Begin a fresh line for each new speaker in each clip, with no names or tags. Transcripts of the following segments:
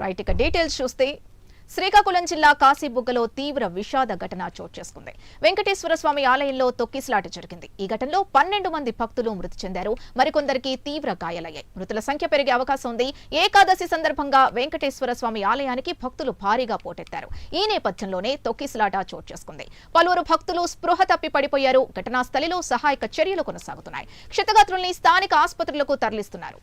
Right ఇక details చూస్తే శ్రీకాకుళం జిల్లా కాశీబుగ్గలో తీవ్ర విషాద ఘటన చోటు చేసుకుంది. వెంకటేశ్వర స్వామి ఆలయంలో తొక్కిసలాట జరిగింది. ఈ ఘటనలో 12 మంది భక్తులు మృతి చెందారు. మరికొందరికి తీవ్ర గాయాలయ్యాయి. మృతుల సంఖ్య పెరిగే అవకాశం ఉంది. ఏకాదశి సందర్భంగా వెంకటేశ్వర స్వామి ఆలయానికి భక్తులు భారీగా పోటెత్తారు. ఈ నేపథ్యంలోనే తొక్కిసలాట చోటు చేసుకుంది. పలువురు భక్తులు స్పృహ తప్పి పడిపోయారు. ఘటనా స్థలిలో సహాయక చర్యలు కొనసాగుతున్నాయి. క్షతగాత్రుల్ని స్థానిక ఆసుపత్రులకు తరలిస్తున్నారు.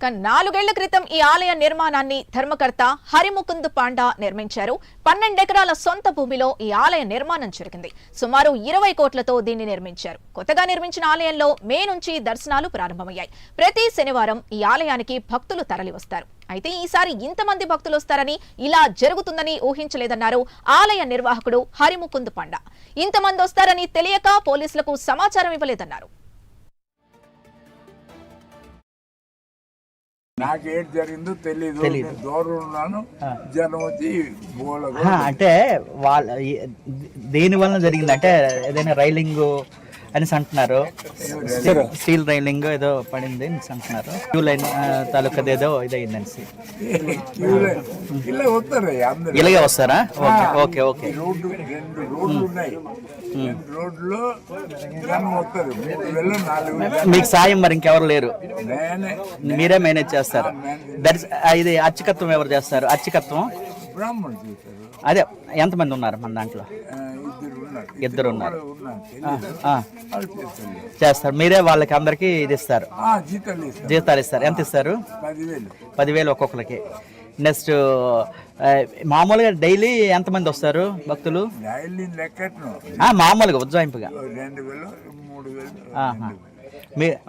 కానీ 4 ఏళ్ల క్రితం ఈ ఆలయ నిర్మాణాన్ని ధర్మకర్త హరిముకుంద్ పాండా నిర్మించారు. 12 ఎకరాల సొంత భూమిలో ఈ ఆలయ నిర్మాణం జరిగింది. సుమారు 20 కోట్లతో దీన్ని నిర్మించారు. కొత్తగా నిర్మించిన ఆలయంలో మే నుంచి దర్శనాలు ప్రారంభమయ్యాయి. ప్రతి శనివారం ఈ ఆలయానికి భక్తులు తరలివస్తారు. అయితే ఈసారి ఇంతమంది భక్తులు వస్తారని, ఇలా జరుగుతుందని ఊహించలేదన్నారు ఆలయ నిర్వాహకుడు హరిముకుంద్ పాండా. ఇంతమంది వస్తారని తెలియక పోలీసులకు సమాచారం ఇవ్వలేదన్నారు.
నాకేం జరిగిందో తెలీదు. దూరం ఉన్నాను, జనం వచ్చి
అంటే వాళ్ళ దేని వలన జరిగింది అంటే ఏదైనా రైలింగ్ అని అంటున్నారు, స్టీల్ రైలింగ్ ఏదో పడింది అని అంటున్నారు. క్యూ లైన్ తాలూకా ఏదో ఇదైందనేసి ఇలాగే వస్తారా? Okay okay.
రెండు రోడ్లు ఉన్నాయి. రోడ్లో
మీకు సాయం మరి ఇంకెవరు లేరు, మీరే మేనేజ్ చేస్తారు. ఇది అర్చకత్వం ఎవరు చేస్తారు? అర్చకత్వం అదే ఎంతమంది ఉన్నారు మన దాంట్లో? ఇద్దరు ఉన్నారు. చేస్తారు మీరే వాళ్ళకి అందరికి ఇది ఇస్తారు, జీతాలు ఇస్తారు. ఎంత ఇస్తారు? 10,000 ఒక్కొక్కరికి. నెక్స్ట్ మామూలుగా డైలీ ఎంతమంది వస్తారు భక్తులు? మామూలుగా ఉజ్జాయింపుగా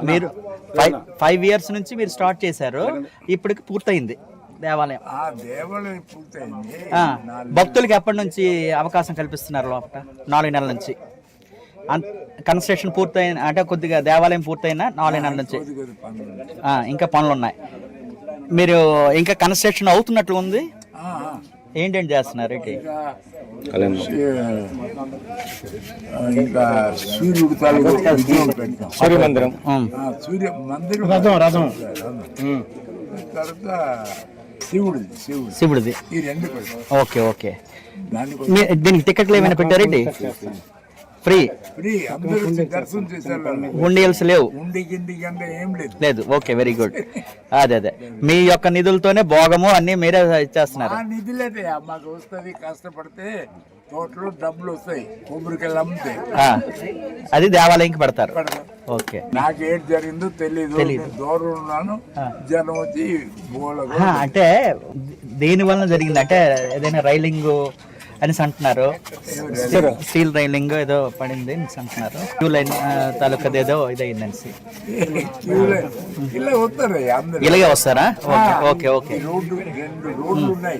మీరు 5 years నుంచి మీరు స్టార్ట్ చేశారు, ఇప్పటికి పూర్తయింది దేవాలయం. భక్తులకి ఎప్పటి నుంచి అవకాశం కల్పిస్తున్నారు? లోపల 4 నెలల నుంచి. కన్స్ట్రక్షన్ పూర్తయిన అంటే కొద్దిగా దేవాలయం పూర్తయిన 4 నెలల నుంచి ఇంకా పనులు ఉన్నాయి. మీరు ఇంకా కన్స్ట్రక్షన్ అవుతున్నట్లు ఉంది. ఏంటేంటి చేస్తున్నారు?
సూర్య మందిరం, సూర్య మందిరం, రథం,
శివుడిది. Okay okay. దీనికి టికెట్లు ఏమైనా పెట్టారేంటి? ఫ్రీ
దర్శనం చేశారు.
ఉండియల్స్ లేవు?
లేదు.
Okay, very good. అదే మీ యొక్క నిధులతోనే భోగము అన్ని మీరే ఇచ్చేస్తున్నారు.
నిధులేదే మాకు వస్తుంది. కష్టపడితే తోటలో డబ్బులు వస్తాయి, కొబ్బరికాయలు అమ్మితే
అది దేవాలయంకి పడతారు. ఓకే.
నాకేం జరిగిందో తెలీదు. దూరం ఉన్నాను, జనం వచ్చి
అంటే దేని వలన జరిగింది అంటే ఏదైనా రైలింగ్ అని అంటున్నారు, స్టీల్ రైలింగ్ ఏదో పడింది అని అంటున్నారు. క్యూ లైన్ తాలూకా ఏదో ఇదైందనేసి ఇలాగే వస్తారా? Okay okay.
రెండు రోడ్లు ఉన్నాయి.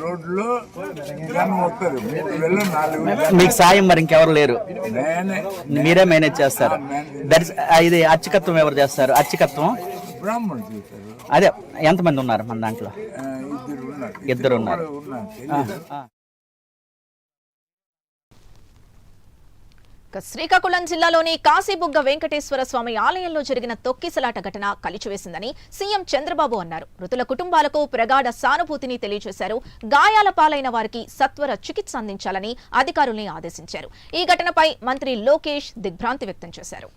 రోడ్లో
మీకు సాయం మరి ఇంకెవరు లేరు, మీరే మేనేజ్ చేస్తారు. ఇది అర్చకత్వం ఎవరు చేస్తారు? అర్చకత్వం అదే ఎంతమంది ఉన్నారు మన దాంట్లో? ఇద్దరు ఉన్నారు.
శ్రీకాకుళం జిల్లాలోని కాశీబుగ్గ వెంకటేశ్వర స్వామి ఆలయంలో జరిగిన తొక్కిసలాట ఘటన కలిచివేసిందని సీఎం చంద్రబాబు అన్నారు. మృతుల కుటుంబాలకు ప్రగాఢ సానుభూతిని తెలియజేశారు. గాయాల పాలైన వారికి సత్వర చికిత్స అందించాలని అధికారుల్ని ఆదేశించారు. ఈ ఘటనపై మంత్రి లోకేష్ దిగ్భ్రాంతి వ్యక్తం చేశారు.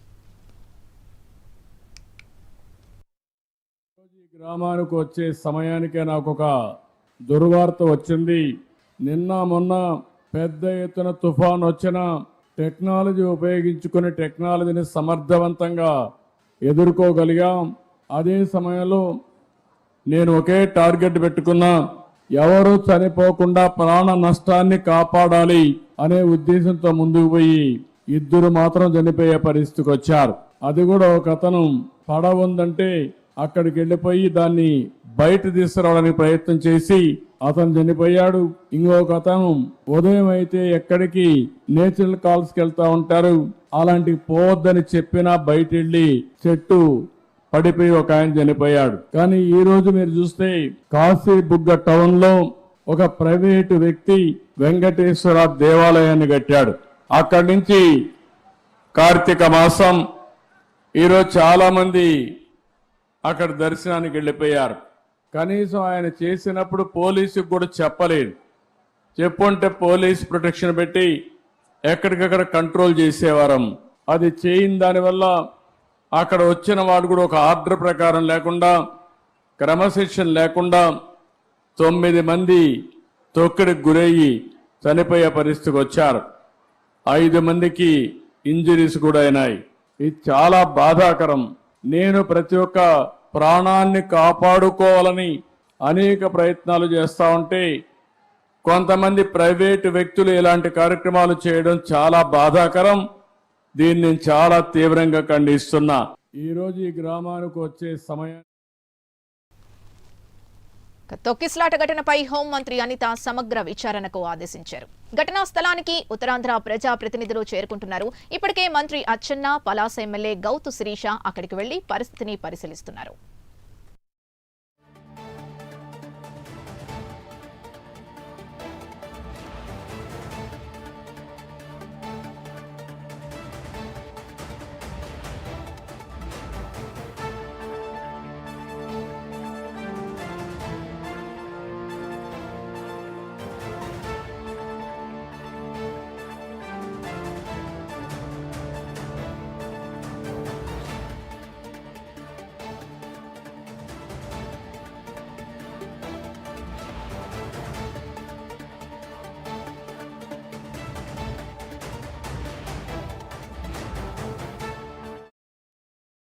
గ్రామానికి వచ్చే సమయానికే నాకు ఒక దుర్వార్త వచ్చింది. నిన్న మొన్న పెద్ద ఎత్తున తుఫాన్ వచ్చిన టెక్నాలజీ ఉపయోగించుకుని టెక్నాలజీని సమర్థవంతంగా ఎదుర్కోగలిగాం. అదే సమయంలో నేను ఒకే టార్గెట్ పెట్టుకున్నా, ఎవరు చనిపోకుండా ప్రాణ నష్టాన్ని కాపాడాలి అనే ఉద్దేశంతో ముందుకు పోయి 2 మాత్రం చనిపోయే పరిస్థితికి వచ్చారు. అది కూడా ఒక అతను పడవ ఉందంటే అక్కడికి వెళ్ళిపోయి దాన్ని బయట తీసుకురావడానికి ప్రయత్నం చేసి అతను చనిపోయాడు. ఇంకొక అతను ఉదయం అయితే ఎక్కడికి నేచురల్ కాల్స్కి వెళ్తా ఉంటారు, అలాంటి పోవద్దని చెప్పినా బయట వెళ్ళి చెట్టు పడిపోయి ఒక ఆయన చనిపోయాడు. కానీ ఈ రోజు మీరు చూస్తే కాశీబుగ్గ టౌన్ లో ఒక ప్రైవేటు వ్యక్తి వెంకటేశ్వర దేవాలయాన్ని కట్టాడు. అక్కడి నుంచి కార్తీక మాసం ఈరోజు చాలా మంది అక్కడ దర్శనానికి వెళ్ళిపోయారు. కనీసం ఆయన చేసినప్పుడు పోలీసుకు కూడా చెప్పలేదు. చెప్పుంటే పోలీస్ ప్రొటెక్షన్ పెట్టి ఎక్కడికక్కడ కంట్రోల్ చేసేవారం. అది చేయని దానివల్ల అక్కడ వచ్చిన వాడు కూడా ఒక ఆర్డర్ ప్రకారం లేకుండా, క్రమశిక్షణ లేకుండా 9 మంది తొక్కిడికి గురయ్యి చనిపోయే పరిస్థితికి వచ్చారు. 5 మందికి ఇంజరీస్ కూడా అయినాయి. ఇది చాలా బాధాకరం. నేను ప్రతి ఒక్క ప్రాణాన్ని కాపాడుకోవాలని అనేక ప్రయత్నాలు చేస్తా ఉంటే కొంతమంది ప్రైవేటు వ్యక్తులు ఇలాంటి కార్యక్రమాలు చేయడం చాలా బాధాకరం. దీన్ని నేను చాలా తీవ్రంగా ఖండిస్తున్నా. ఈరోజు ఈ గ్రామానికి వచ్చే సమయం
తొక్కిస్లాట ఘటనపై హోంమంత్రి అనిత సమగ్ర విచారణకు ఆదేశించారు. ఘటనా స్థలానికి ఉత్తరాంధ్ర ప్రజా ప్రతినిధులు చేరుకుంటున్నారు. ఇప్పటికే మంత్రి అచ్చెన్న, పలాస ఎమ్మెల్యే గౌతు శిరీష అక్కడికి వెళ్లి పరిస్థితిని పరిశీలిస్తున్నారు.